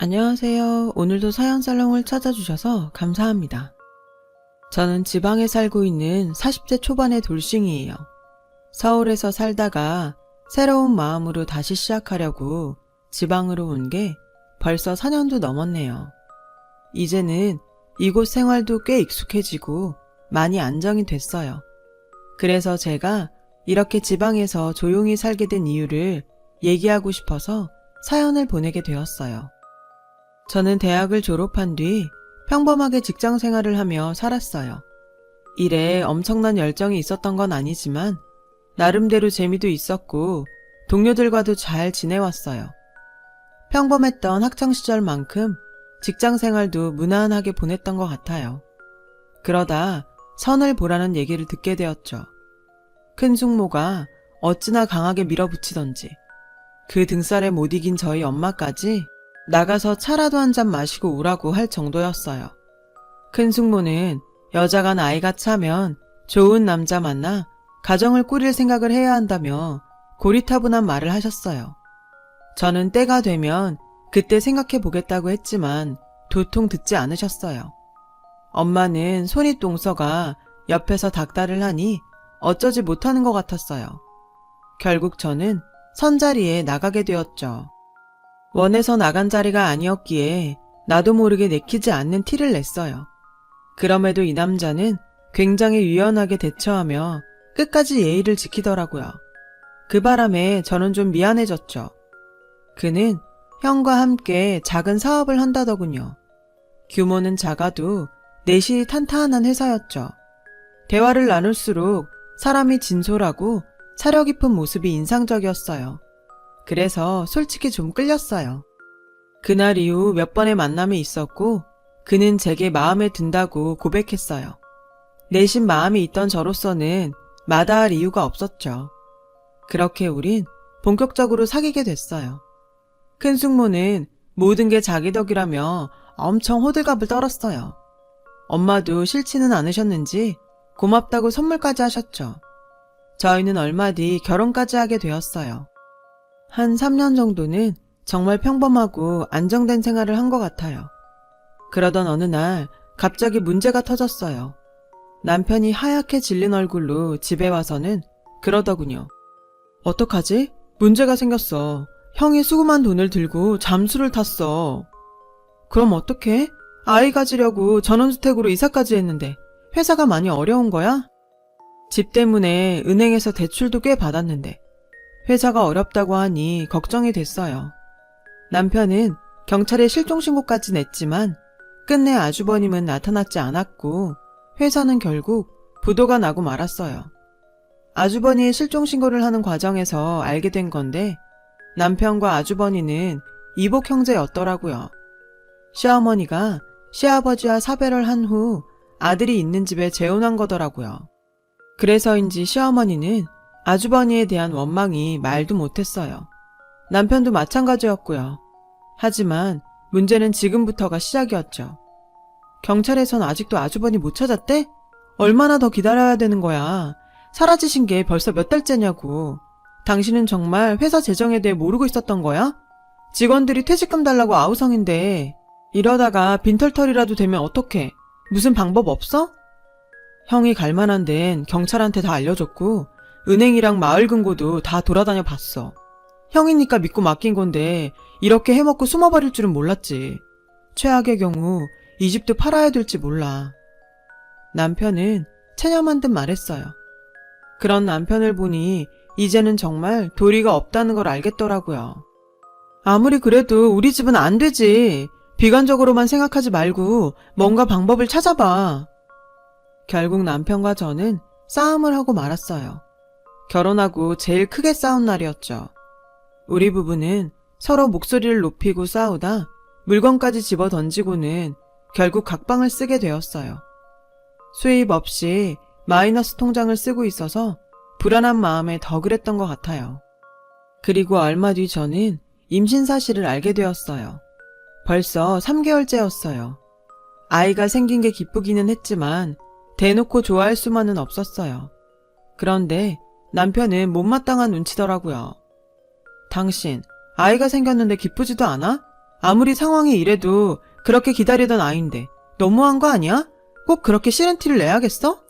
안녕하세요. 오늘도 사연살롱을 찾아주셔서 감사합니다. 저는 지방에 살고 있는 40대 초반의 돌싱이에요. 서울에서 살다가 새로운 마음으로 다시 시작하려고 지방으로 온 게 벌써 4년도 넘었네요. 이제는 이곳 생활도 꽤 익숙해지고 많이 안정이 됐어요. 그래서 제가 이렇게 지방에서 조용히 살게 된 이유를 얘기하고 싶어서 사연을 보내게 되었어요. 저는 대학을 졸업한 뒤 평범하게 직장 생활을 하며 살았어요. 일에 엄청난 열정이 있었던 건 아니지만 나름대로 재미도 있었고 동료들과도 잘 지내왔어요. 평범했던 학창시절만큼 직장 생활도 무난하게 보냈던 것 같아요. 그러다 선을 보라는 얘기를 듣게 되었죠. 큰 숙모가 어찌나 강하게 밀어붙이던지 그 등살에 못 이긴 저희 엄마까지 나가서 차라도 한 잔 마시고 오라고 할 정도였어요. 큰 숙모는 여자가 나이가 차면 좋은 남자 만나 가정을 꾸릴 생각을 해야 한다며 고리타분한 말을 하셨어요. 저는 때가 되면 그때 생각해 보겠다고 했지만 도통 듣지 않으셨어요. 엄마는 손이 똥서가 옆에서 닥달을 하니 어쩌지 못하는 것 같았어요. 결국 저는 선자리에 나가게 되었죠. 원해서 나간 자리가 아니었기에 나도 모르게 내키지 않는 티를 냈어요. 그럼에도 이 남자는 굉장히 유연하게 대처하며 끝까지 예의를 지키더라고요. 그 바람에 저는 좀 미안해졌죠. 그는 형과 함께 작은 사업을 한다더군요. 규모는 작아도 내실이 탄탄한 회사였죠. 대화를 나눌수록 사람이 진솔하고 사려 깊은 모습이 인상적이었어요. 그래서 솔직히 좀 끌렸어요. 그날 이후 몇 번의 만남이 있었고 그는 제게 마음에 든다고 고백했어요. 내심 마음이 있던 저로서는 마다할 이유가 없었죠. 그렇게 우린 본격적으로 사귀게 됐어요. 큰 숙모는 모든 게 자기 덕이라며 엄청 호들갑을 떨었어요. 엄마도 싫지는 않으셨는지 고맙다고 선물까지 하셨죠. 저희는 얼마 뒤 결혼까지 하게 되었어요. 한 3년 정도는 정말 평범하고 안정된 생활을 한 것 같아요. 그러던 어느 날 갑자기 문제가 터졌어요. 남편이 하얗게 질린 얼굴로 집에 와서는 그러더군요. 어떡하지? 문제가 생겼어. 형이 수금한 돈을 들고 잠수를 탔어. 그럼 어떡해? 아이 가지려고 전원주택으로 이사까지 했는데 회사가 많이 어려운 거야? 집 때문에 은행에서 대출도 꽤 받았는데 회사가 어렵다고 하니 걱정이 됐어요. 남편은 경찰에 실종신고까지 냈지만 끝내 아주버님은 나타나지 않았고 회사는 결국 부도가 나고 말았어요. 아주버니의 실종신고를 하는 과정에서 알게 된 건데 남편과 아주버니는 이복 형제였더라고요. 시어머니가 시아버지와 사별을 한 후 아들이 있는 집에 재혼한 거더라고요. 그래서인지 시어머니는 아주버니에 대한 원망이 말도 못했어요. 남편도 마찬가지였고요. 하지만 문제는 지금부터가 시작이었죠. 경찰에선 아직도 아주버니 못 찾았대? 얼마나 더 기다려야 되는 거야. 사라지신 게 벌써 몇 달째냐고. 당신은 정말 회사 재정에 대해 모르고 있었던 거야? 직원들이 퇴직금 달라고 아우성인데 이러다가 빈털털이라도 되면 어떡해? 무슨 방법 없어? 형이 갈 만한 데는 경찰한테 다 알려줬고 은행이랑 마을 금고도 다 돌아다녀 봤어. 형이니까 믿고 맡긴 건데 이렇게 해먹고 숨어버릴 줄은 몰랐지. 최악의 경우 이 집도 팔아야 될지 몰라. 남편은 체념한 듯 말했어요. 그런 남편을 보니 이제는 정말 도리가 없다는 걸 알겠더라고요. 아무리 그래도 우리 집은 안 되지. 비관적으로만 생각하지 말고 뭔가 방법을 찾아봐. 결국 남편과 저는 싸움을 하고 말았어요. 결혼하고 제일 크게 싸운 날이었죠. 우리 부부는 서로 목소리를 높이고 싸우다 물건까지 집어 던지고는 결국 각방을 쓰게 되었어요. 수입 없이 마이너스 통장을 쓰고 있어서 불안한 마음에 더 그랬던 것 같아요. 그리고 얼마 뒤 저는 임신 사실을 알게 되었어요. 벌써 3개월째였어요. 아이가 생긴 게 기쁘기는 했지만 대놓고 좋아할 수만은 없었어요. 그런데 남편은 못마땅한 눈치더라고요. 당신, 아이가 생겼는데 기쁘지도 않아? 아무리 상황이 이래도 그렇게 기다리던 아이인데 너무한 거 아니야? 꼭 그렇게 싫은 티를 내야겠어?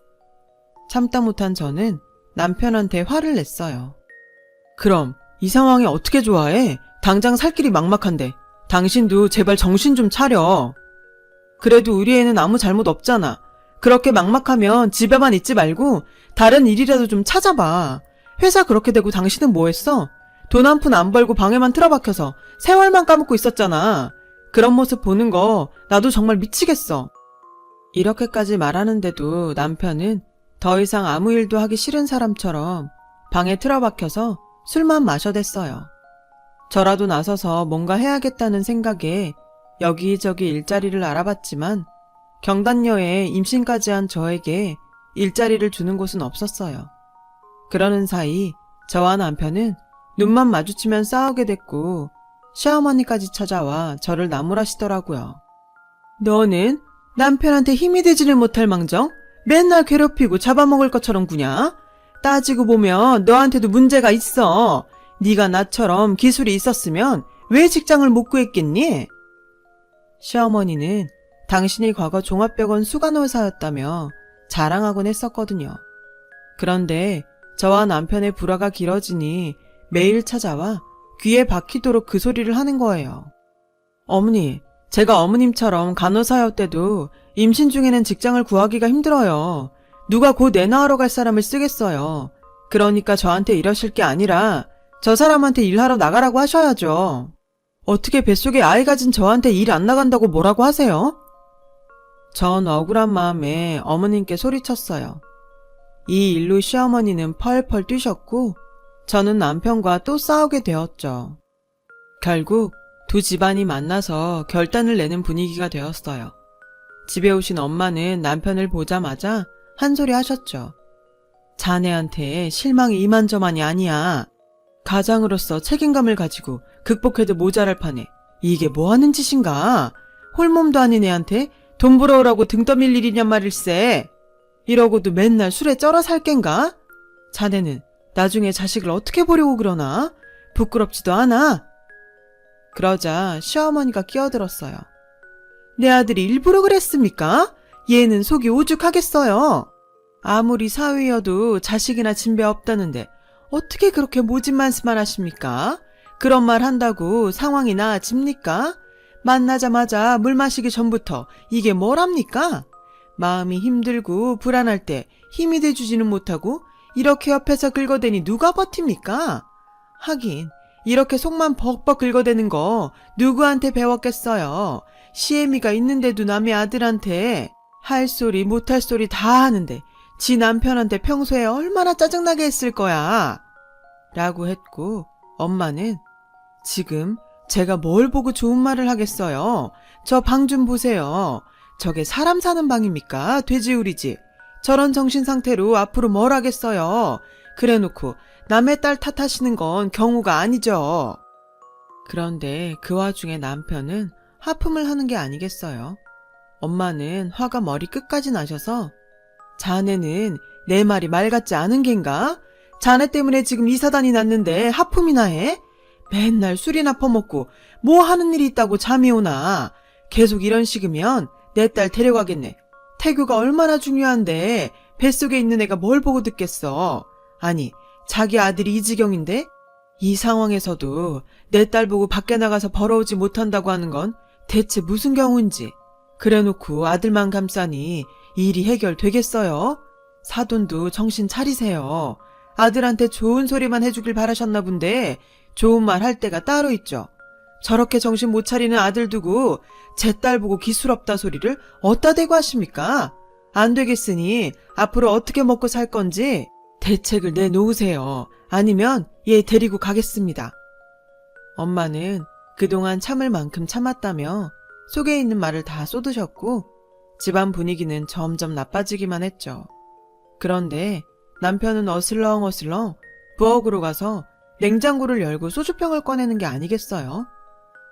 참다 못한 저는 남편한테 화를 냈어요. 그럼 이 상황에 어떻게 좋아해? 당장 살 길이 막막한데 당신도 제발 정신 좀 차려. 그래도 우리 애는 아무 잘못 없잖아. 그렇게 막막하면 집에만 있지 말고 다른 일이라도 좀 찾아봐. 회사 그렇게 되고 당신은 뭐 했어? 돈 한 푼 안 벌고 방에만 틀어박혀서 세월만 까먹고 있었잖아. 그런 모습 보는 거 나도 정말 미치겠어. 이렇게까지 말하는데도 남편은 더 이상 아무 일도 하기 싫은 사람처럼 방에 틀어박혀서 술만 마셔댔어요. 저라도 나서서 뭔가 해야겠다는 생각에 여기저기 일자리를 알아봤지만 경단녀에 임신까지 한 저에게 일자리를 주는 곳은 없었어요. 그러는 사이 저와 남편은 눈만 마주치면 싸우게 됐고 시어머니까지 찾아와 저를 나무라시더라고요. 너는 남편한테 힘이 되지를 못할 망정 맨날 괴롭히고 잡아먹을 것처럼 구냐? 따지고 보면 너한테도 문제가 있어. 네가 나처럼 기술이 있었으면 왜 직장을 못 구했겠니? 시어머니는 당신이 과거 종합병원 수간호사였다며 자랑하곤 했었거든요. 그런데 저와 남편의 불화가 길어지니 매일 찾아와 귀에 박히도록 그 소리를 하는 거예요. 어머니, 제가 어머님처럼 간호사였대도 임신 중에는 직장을 구하기가 힘들어요. 누가 곧 애 낳으러 갈 사람을 쓰겠어요. 그러니까 저한테 이러실 게 아니라 저 사람한테 일하러 나가라고 하셔야죠. 어떻게 뱃속에 아이 가진 저한테 일 안 나간다고 뭐라고 하세요? 전 억울한 마음에 어머님께 소리쳤어요. 이 일로 시어머니는 펄펄 뛰셨고 저는 남편과 또 싸우게 되었죠. 결국 두 집안이 만나서 결단을 내는 분위기가 되었어요. 집에 오신 엄마는 남편을 보자마자 한 소리 하셨죠. 자네한테 실망이 이만저만이 아니야. 가장으로서 책임감을 가지고 극복해도 모자랄 판에 이게 뭐하는 짓인가? 홀몸도 아닌 애한테 돈 벌어오라고 등 떠밀 일이냔 말일세. 이러고도 맨날 술에 쩔어 살 겐가? 자네는 나중에 자식을 어떻게 보려고 그러나? 부끄럽지도 않아? 그러자 시어머니가 끼어들었어요. 내 아들이 일부러 그랬습니까? 얘는 속이 오죽하겠어요. 아무리 사위여도 자식이나 진배 없다는데 어떻게 그렇게 모진 말씀만 하십니까? 그런 말 한다고 상황이 나아집니까? 만나자마자 물 마시기 전부터 이게 뭐랍니까? 마음이 힘들고 불안할 때 힘이 돼주지는 못하고 이렇게 옆에서 긁어대니 누가 버팁니까? 하긴 이렇게 속만 벅벅 긁어대는 거 누구한테 배웠겠어요. 시애미가 있는데도 남의 아들한테 할 소리 못할 소리 다 하는데 지 남편한테 평소에 얼마나 짜증나게 했을 거야. 라고 했고 엄마는 지금 제가 뭘 보고 좋은 말을 하겠어요. 저 방 좀 보세요. 저게 사람 사는 방입니까? 돼지우리지. 저런 정신 상태로 앞으로 뭘 하겠어요. 그래놓고 남의 딸 탓하시는 건 경우가 아니죠. 그런데 그 와중에 남편은 하품을 하는 게 아니겠어요. 엄마는 화가 머리 끝까지 나셔서 자네는 내 말이 말 같지 않은 겐가? 자네 때문에 지금 이 사단이 났는데 하품이나 해? 맨날 술이나 퍼먹고 뭐 하는 일이 있다고 잠이 오나? 계속 이런 식이면 내 딸 데려가겠네. 태교가 얼마나 중요한데 뱃속에 있는 애가 뭘 보고 듣겠어. 아니 자기 아들이 이 지경인데 이 상황에서도 내 딸 보고 밖에 나가서 벌어오지 못한다고 하는 건 대체 무슨 경우인지. 그래놓고 아들만 감싸니 일이 해결되겠어요? 사돈도 정신 차리세요. 아들한테 좋은 소리만 해주길 바라셨나 본데 좋은 말 할 때가 따로 있죠. 저렇게 정신 못 차리는 아들 두고 제 딸 보고 기술없다 소리를 어디다 대고 하십니까? 안 되겠으니 앞으로 어떻게 먹고 살 건지 대책을 내놓으세요. 아니면 얘 데리고 가겠습니다. 엄마는 그동안 참을 만큼 참았다며 속에 있는 말을 다 쏟으셨고 집안 분위기는 점점 나빠지기만 했죠. 그런데 남편은 어슬렁어슬렁 부엌으로 가서 냉장고를 열고 소주병을 꺼내는 게 아니겠어요?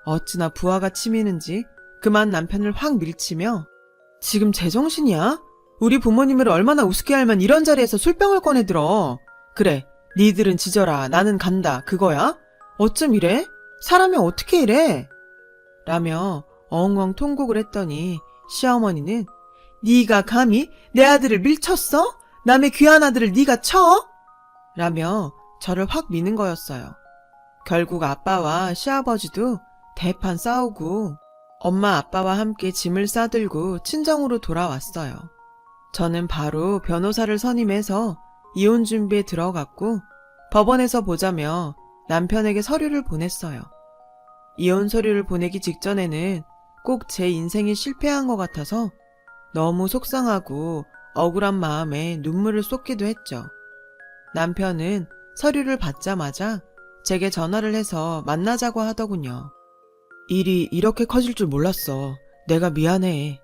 어찌나 부하가 치미는지 그만 남편을 확 밀치며 지금 제정신이야? 우리 부모님을 얼마나 우습게 알면 이런 자리에서 술병을 꺼내들어. 그래, 니들은 지져라. 나는 간다. 그거야? 어쩜 이래? 사람이 어떻게 이래? 라며 엉엉 통곡을 했더니 시어머니는 네가 감히 내 아들을 밀쳤어? 남의 귀한 아들을 네가 쳐? 라며 저를 확 미는 거였어요. 결국 아빠와 시아버지도 대판 싸우고 엄마 아빠와 함께 짐을 싸들고 친정으로 돌아왔어요. 저는 바로 변호사를 선임해서 이혼 준비에 들어갔고 법원에서 보자며 남편에게 서류를 보냈어요. 이혼 서류를 보내기 직전에는 꼭 제 인생이 실패한 것 같아서 너무 속상하고 억울한 마음에 눈물을 쏟기도 했죠. 남편은 서류를 받자마자 제게 전화를 해서 만나자고 하더군요. 일이 이렇게 커질 줄 몰랐어. 내가 미안해.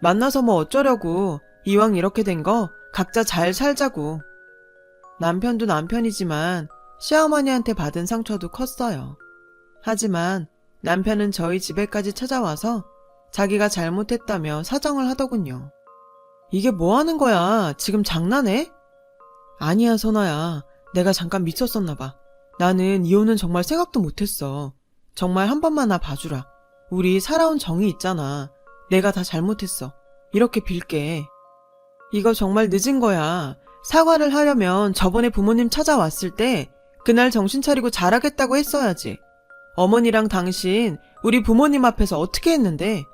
만나서 뭐 어쩌려고. 이왕 이렇게 된 거 각자 잘 살자고. 남편도 남편이지만 시어머니한테 받은 상처도 컸어요. 하지만 남편은 저희 집에까지 찾아와서 자기가 잘못했다며 사정을 하더군요. 이게 뭐 하는 거야? 지금 장난해? 아니야, 선아야. 내가 잠깐 미쳤었나 봐. 나는 이혼은 정말 생각도 못했어. 정말 한 번만 나 봐주라. 우리 살아온 정이 있잖아. 내가 다 잘못했어. 이렇게 빌게. 이거 정말 늦은 거야. 사과를 하려면 저번에 부모님 찾아왔을 때 그날 정신 차리고 잘하겠다고 했어야지. 어머니랑 당신 우리 부모님 앞에서 어떻게 했는데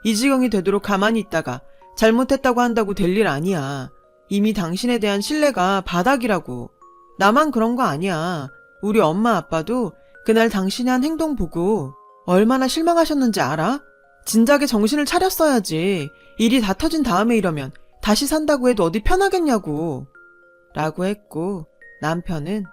이 지경이 되도록 가만히 있다가 잘못했다고 한다고 될 일 아니야. 이미 당신에 대한 신뢰가 바닥이라고. 나만 그런 거 아니야. 우리 엄마 아빠도 그날 당신이 한 행동 보고 얼마나 실망하셨는지 알아? 진작에 정신을 차렸어야지. 일이 다 터진 다음에 이러면 다시 산다고 해도 어디 편하겠냐고. 라고 했고 남편은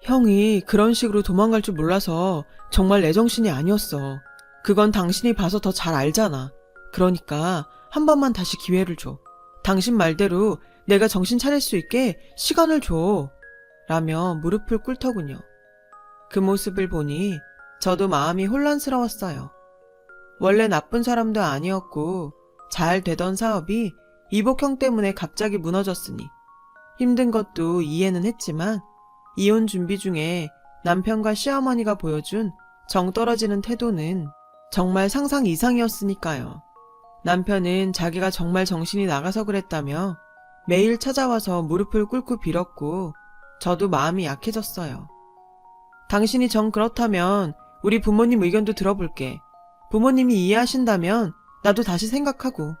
형이 그런 식으로 도망갈 줄 몰라서 정말 내 정신이 아니었어. 그건 당신이 봐서 더 잘 알잖아. 그러니까 한 번만 다시 기회를 줘. 당신 말대로 내가 정신 차릴 수 있게 시간을 줘. 라며 무릎을 꿇더군요. 그 모습을 보니 저도 마음이 혼란스러웠어요. 원래 나쁜 사람도 아니었고 잘 되던 사업이 이복형 때문에 갑자기 무너졌으니 힘든 것도 이해는 했지만 이혼 준비 중에 남편과 시어머니가 보여준 정 떨어지는 태도는 정말 상상 이상이었으니까요. 남편은 자기가 정말 정신이 나가서 그랬다며 매일 찾아와서 무릎을 꿇고 빌었고 저도 마음이 약해졌어요. 당신이 정 그렇다면 우리 부모님 의견도 들어볼게. 부모님이 이해하신다면 나도 다시 생각하고.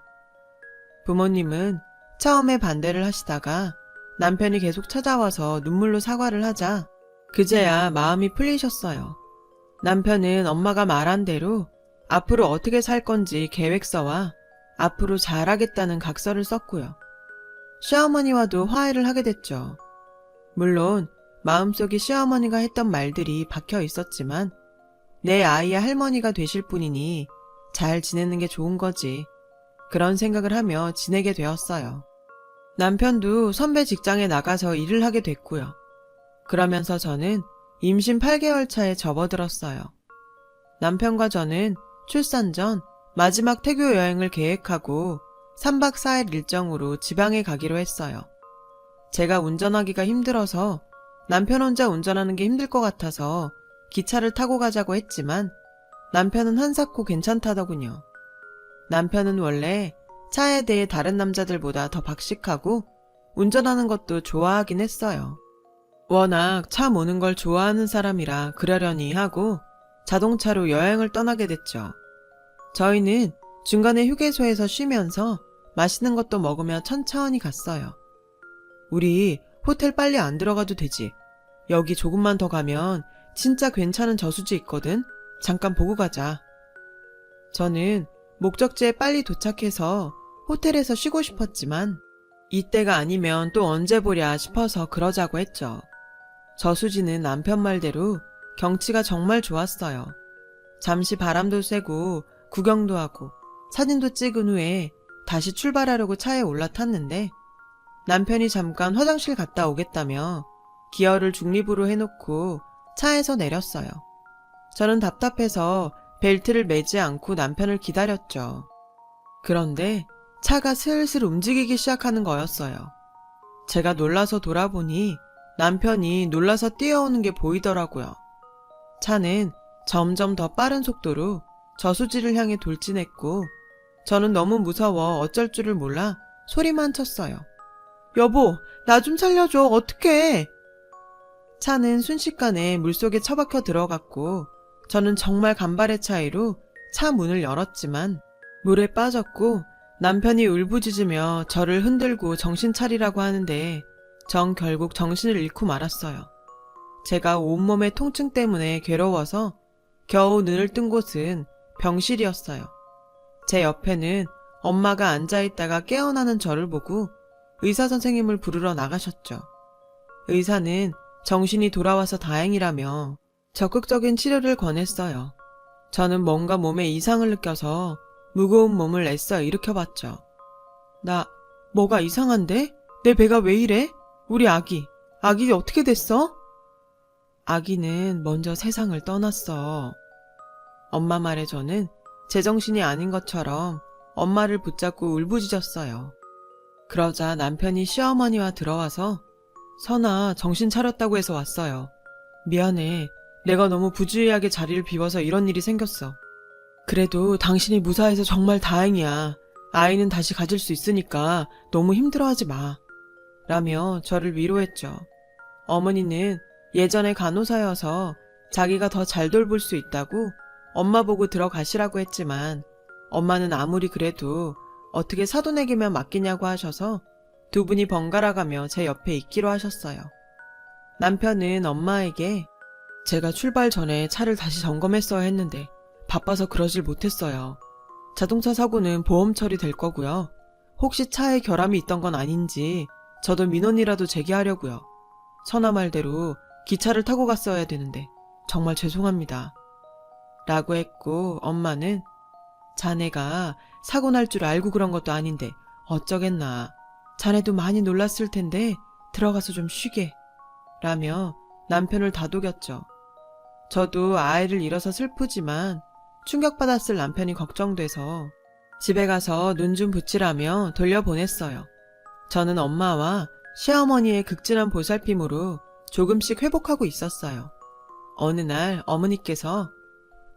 부모님은 처음에 반대를 하시다가 남편이 계속 찾아와서 눈물로 사과를 하자 그제야 마음이 풀리셨어요. 남편은 엄마가 말한 대로 앞으로 어떻게 살 건지 계획서와 앞으로 잘하겠다는 각서를 썼고요. 시어머니와도 화해를 하게 됐죠. 물론 마음속에 시어머니가 했던 말들이 박혀 있었지만 내 아이의 할머니가 되실 분이니 잘 지내는 게 좋은 거지. 그런 생각을 하며 지내게 되었어요. 남편도 선배 직장에 나가서 일을 하게 됐고요. 그러면서 저는 임신 8개월 차에 접어들었어요. 남편과 저는 출산 전 마지막 태교 여행을 계획하고 3박 4일 일정으로 지방에 가기로 했어요. 제가 운전하기가 힘들어서 남편 혼자 운전하는 게 힘들 것 같아서 기차를 타고 가자고 했지만 남편은 한사코 괜찮다더군요. 남편은 원래 차에 대해 다른 남자들보다 더 박식하고 운전하는 것도 좋아하긴 했어요. 워낙 차 모는 걸 좋아하는 사람이라 그러려니 하고 자동차로 여행을 떠나게 됐죠. 저희는 중간에 휴게소에서 쉬면서 맛있는 것도 먹으며 천천히 갔어요. 우리 호텔 빨리 안 들어가도 되지. 여기 조금만 더 가면 진짜 괜찮은 저수지 있거든. 잠깐 보고 가자. 저는 목적지에 빨리 도착해서 호텔에서 쉬고 싶었지만 이때가 아니면 또 언제 보랴 싶어서 그러자고 했죠. 저수지는 남편 말대로 경치가 정말 좋았어요. 잠시 바람도 쐬고 구경도 하고 사진도 찍은 후에 다시 출발하려고 차에 올라탔는데 남편이 잠깐 화장실 갔다 오겠다며 기어를 중립으로 해놓고 차에서 내렸어요. 저는 답답해서 벨트를 매지 않고 남편을 기다렸죠. 그런데 차가 슬슬 움직이기 시작하는 거였어요. 제가 놀라서 돌아보니 남편이 놀라서 뛰어오는 게 보이더라고요. 차는 점점 더 빠른 속도로 저수지를 향해 돌진했고 저는 너무 무서워 어쩔 줄을 몰라 소리만 쳤어요. 여보, 나 좀 살려줘. 어떡해. 차는 순식간에 물속에 처박혀 들어갔고 저는 정말 간발의 차이로 차 문을 열었지만 물에 빠졌고 남편이 울부짖으며 저를 흔들고 정신 차리라고 하는데 전 결국 정신을 잃고 말았어요. 제가 온몸의 통증 때문에 괴로워서 겨우 눈을 뜬 곳은 병실이었어요. 제 옆에는 엄마가 앉아있다가 깨어나는 저를 보고 의사 선생님을 부르러 나가셨죠. 의사는 정신이 돌아와서 다행이라며 적극적인 치료를 권했어요. 저는 뭔가 몸에 이상을 느껴서 무거운 몸을 애써 일으켜봤죠. 뭐가 이상한데? 내 배가 왜 이래? 우리 아기 어떻게 됐어? 아기는 먼저 세상을 떠났어. 엄마 말에 저는 제정신이 아닌 것처럼 엄마를 붙잡고 울부짖었어요. 그러자 남편이 시어머니와 들어와서 선아, 정신 차렸다고 해서 왔어요. 미안해. 내가 너무 부주의하게 자리를 비워서 이런 일이 생겼어. 그래도 당신이 무사해서 정말 다행이야. 아이는 다시 가질 수 있으니까 너무 힘들어하지 마. 라며 저를 위로했죠. 어머니는 예전에 간호사여서 자기가 더 잘 돌볼 수 있다고 엄마 보고 들어가시라고 했지만 엄마는 아무리 그래도 어떻게 사돈에게만 맡기냐고 하셔서 두 분이 번갈아 가며 제 옆에 있기로 하셨어요. 남편은 엄마에게 제가 출발 전에 차를 다시 점검했어야 했는데 바빠서 그러질 못했어요. 자동차 사고는 보험 처리될 거고요. 혹시 차에 결함이 있던 건 아닌지 저도 민원이라도 제기하려고요. 선아 말대로 기차를 타고 갔어야 되는데 정말 죄송합니다. 라고 했고 엄마는 자네가 사고 날 줄 알고 그런 것도 아닌데 어쩌겠나. 자네도 많이 놀랐을 텐데 들어가서 좀 쉬게. 라며 남편을 다독였죠. 저도 아이를 잃어서 슬프지만 충격받았을 남편이 걱정돼서 집에 가서 눈 좀 붙이라며 돌려보냈어요. 저는 엄마와 시어머니의 극진한 보살핌으로 조금씩 회복하고 있었어요. 어느 날 어머니께서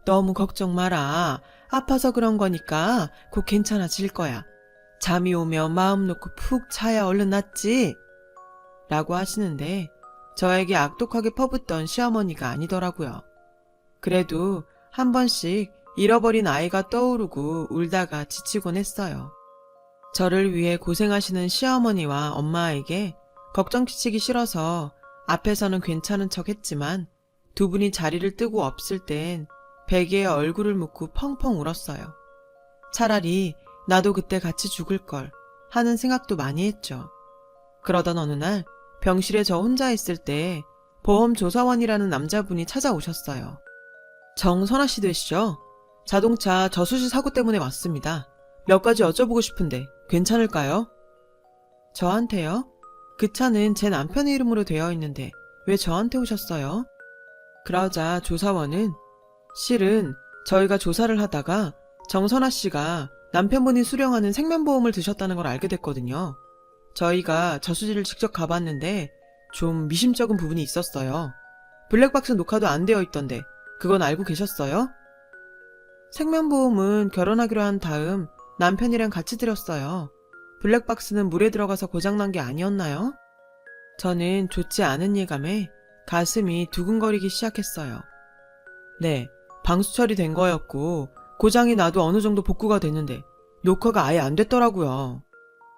너무 걱정 마라. 아파서 그런 거니까 곧 괜찮아질 거야. 잠이 오면 마음 놓고 푹 자야 얼른 낫지. 라고 하시는데 저에게 악독하게 퍼붓던 시어머니가 아니더라고요. 그래도 한 번씩 잃어버린 아이가 떠오르고 울다가 지치곤 했어요. 저를 위해 고생하시는 시어머니와 엄마에게 걱정 끼치기 싫어서 앞에서는 괜찮은 척 했지만 두 분이 자리를 뜨고 없을 땐 베개에 얼굴을 묻고 펑펑 울었어요. 차라리 나도 그때 같이 죽을 걸 하는 생각도 많이 했죠. 그러던 어느 날 병실에 저 혼자 있을 때 보험조사원이라는 남자분이 찾아오셨어요. 정선아 씨 되시죠? 자동차 저수지 사고 때문에 왔습니다. 몇 가지 여쭤보고 싶은데 괜찮을까요? 저한테요? 그 차는 제 남편의 이름으로 되어 있는데 왜 저한테 오셨어요? 그러자 조사원은 실은 저희가 조사를 하다가 정선아 씨가 남편분이 수령하는 생명보험을 드셨다는 걸 알게 됐거든요. 저희가 저수지를 직접 가봤는데 좀 미심쩍은 부분이 있었어요. 블랙박스 녹화도 안 되어 있던데 그건 알고 계셨어요? 생명보험은 결혼하기로 한 다음 남편이랑 같이 드렸어요. 블랙박스는 물에 들어가서 고장난 게 아니었나요? 저는 좋지 않은 예감에 가슴이 두근거리기 시작했어요. 네, 방수 처리된 거였고 고장이 나도 어느 정도 복구가 됐는데 녹화가 아예 안 됐더라고요.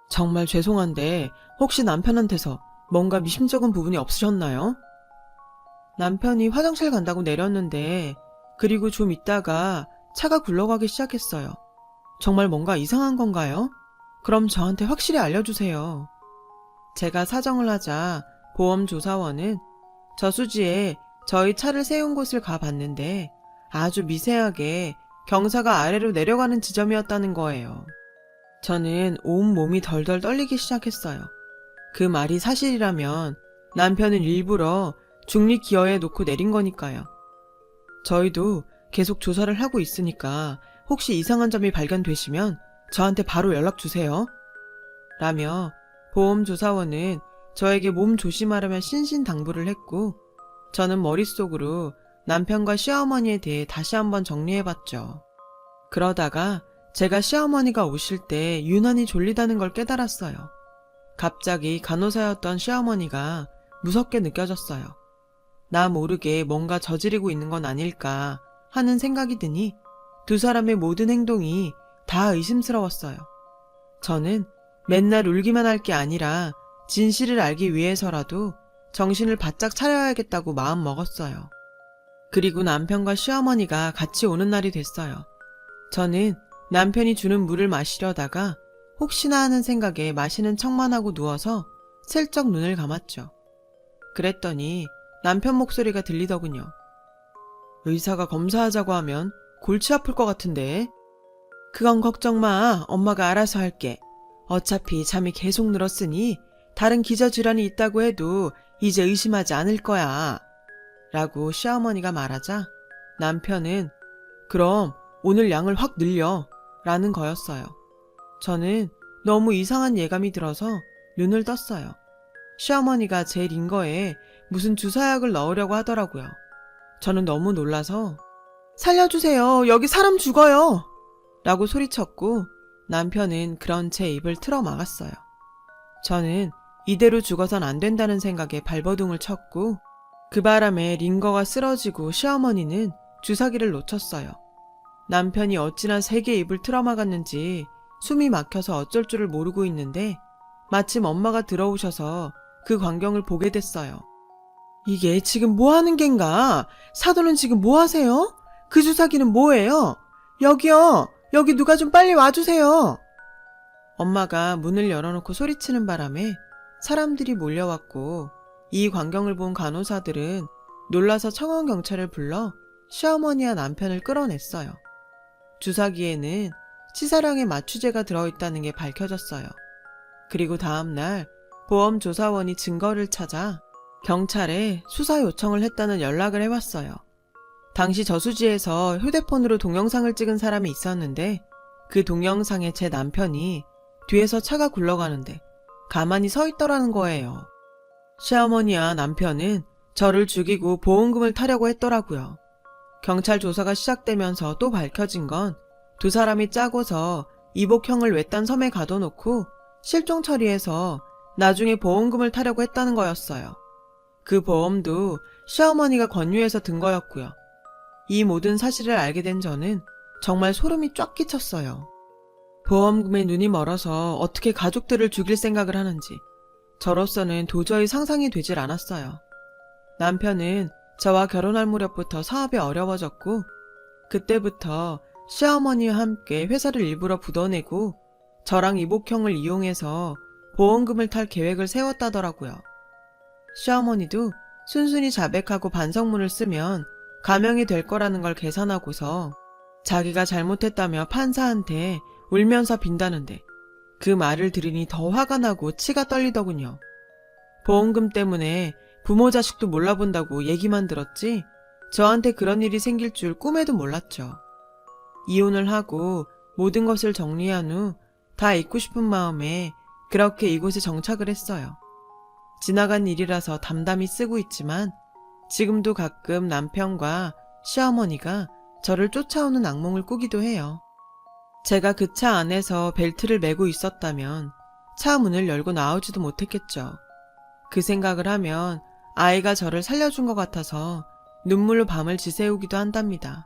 정말 죄송한데 혹시 남편한테서 뭔가 미심쩍은 부분이 없으셨나요? 남편이 화장실 간다고 내렸는데 그리고 좀 있다가 차가 굴러가기 시작했어요. 정말 뭔가 이상한 건가요? 그럼 저한테 확실히 알려주세요. 제가 사정을 하자 보험조사원은 저수지에 저희 차를 세운 곳을 가봤는데 아주 미세하게 경사가 아래로 내려가는 지점이었다는 거예요. 저는 온몸이 덜덜 떨리기 시작했어요. 그 말이 사실이라면 남편은 일부러 중립 기어에 놓고 내린 거니까요. 저희도 계속 조사를 하고 있으니까 혹시 이상한 점이 발견되시면 저한테 바로 연락 주세요. 라며 보험조사원은 저에게 몸 조심하라며 신신당부를 했고 저는 머릿속으로 남편과 시어머니에 대해 다시 한번 정리해봤죠. 그러다가 제가 시어머니가 오실 때 유난히 졸리다는 걸 깨달았어요. 갑자기 간호사였던 시어머니가 무섭게 느껴졌어요. 나 모르게 뭔가 저지르고 있는 건 아닐까 하는 생각이 드니 두 사람의 모든 행동이 다 의심스러웠어요. 저는 맨날 울기만 할 게 아니라 진실을 알기 위해서라도 정신을 바짝 차려야겠다고 마음 먹었어요. 그리고 남편과 시어머니가 같이 오는 날이 됐어요. 저는 남편이 주는 물을 마시려다가 혹시나 하는 생각에 마시는 척만 하고 누워서 슬쩍 눈을 감았죠. 그랬더니 남편 목소리가 들리더군요. 의사가 검사하자고 하면 골치 아플 것 같은데. 그건 걱정 마. 엄마가 알아서 할게. 어차피 잠이 계속 늘었으니 다른 기저질환이 있다고 해도 이제 의심하지 않을 거야. 라고 시어머니가 말하자 남편은 그럼 오늘 양을 확 늘려 라는 거였어요. 저는 너무 이상한 예감이 들어서 눈을 떴어요. 시어머니가 제 링거에 무슨 주사약을 넣으려고 하더라고요. 저는 너무 놀라서 살려주세요. 여기 사람 죽어요. 라고 소리쳤고 남편은 그런 제 입을 틀어 막았어요. 저는 이대로 죽어선 안 된다는 생각에 발버둥을 쳤고 그 바람에 링거가 쓰러지고 시어머니는 주사기를 놓쳤어요. 남편이 어찌나 세게 입을 틀어막았는지 숨이 막혀서 어쩔 줄을 모르고 있는데 마침 엄마가 들어오셔서 그 광경을 보게 됐어요. 이게 지금 뭐 하는 겐가? 사돈은 지금 뭐 하세요? 그 주사기는 뭐예요? 여기요! 여기 누가 좀 빨리 와주세요! 엄마가 문을 열어놓고 소리치는 바람에 사람들이 몰려왔고 이 광경을 본 간호사들은 놀라서 청원경찰을 불러 시어머니와 남편을 끌어냈어요. 주사기에는 치사량의 마취제가 들어있다는 게 밝혀졌어요. 그리고 다음날 보험조사원이 증거를 찾아 경찰에 수사 요청을 했다는 연락을 해왔어요. 당시 저수지에서 휴대폰으로 동영상을 찍은 사람이 있었는데 그 동영상에 제 남편이 뒤에서 차가 굴러가는데 가만히 서 있더라는 거예요. 시어머니와 남편은 저를 죽이고 보험금을 타려고 했더라고요. 경찰 조사가 시작되면서 또 밝혀진 건 두 사람이 짜고서 이복형을 외딴 섬에 가둬놓고 실종 처리해서 나중에 보험금을 타려고 했다는 거였어요. 그 보험도 시어머니가 권유해서 든 거였고요. 이 모든 사실을 알게 된 저는 정말 소름이 쫙 끼쳤어요. 보험금에 눈이 멀어서 어떻게 가족들을 죽일 생각을 하는지 저로서는 도저히 상상이 되질 않았어요. 남편은 저와 결혼할 무렵부터 사업이 어려워졌고 그때부터 시어머니와 함께 회사를 일부러 부도내고 저랑 이복형을 이용해서 보험금을 탈 계획을 세웠다더라고요. 시어머니도 순순히 자백하고 반성문을 쓰면 감형이 될 거라는 걸 계산하고서 자기가 잘못했다며 판사한테 울면서 빈다는데 그 말을 들으니 더 화가 나고 치가 떨리더군요. 보험금 때문에 부모 자식도 몰라본다고 얘기만 들었지 저한테 그런 일이 생길 줄 꿈에도 몰랐죠. 이혼을 하고 모든 것을 정리한 후 다 잊고 싶은 마음에 그렇게 이곳에 정착을 했어요. 지나간 일이라서 담담히 쓰고 있지만 지금도 가끔 남편과 시어머니가 저를 쫓아오는 악몽을 꾸기도 해요. 제가 그 차 안에서 벨트를 매고 있었다면 차 문을 열고 나오지도 못했겠죠. 그 생각을 하면 아이가 저를 살려준 것 같아서 눈물로 밤을 지새우기도 한답니다.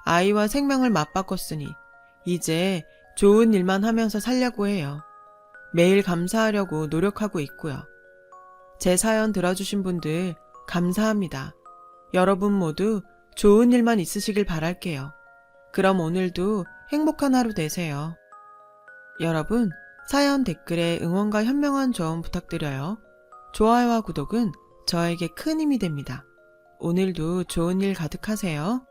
아이와 생명을 맞바꿨으니 이제 좋은 일만 하면서 살려고 해요. 매일 감사하려고 노력하고 있고요. 제 사연 들어주신 분들 감사합니다. 여러분 모두 좋은 일만 있으시길 바랄게요. 그럼 오늘도 행복한 하루 되세요. 여러분, 사연 댓글에 응원과 현명한 조언 부탁드려요. 좋아요와 구독은 저에게 큰 힘이 됩니다. 오늘도 좋은 일 가득하세요.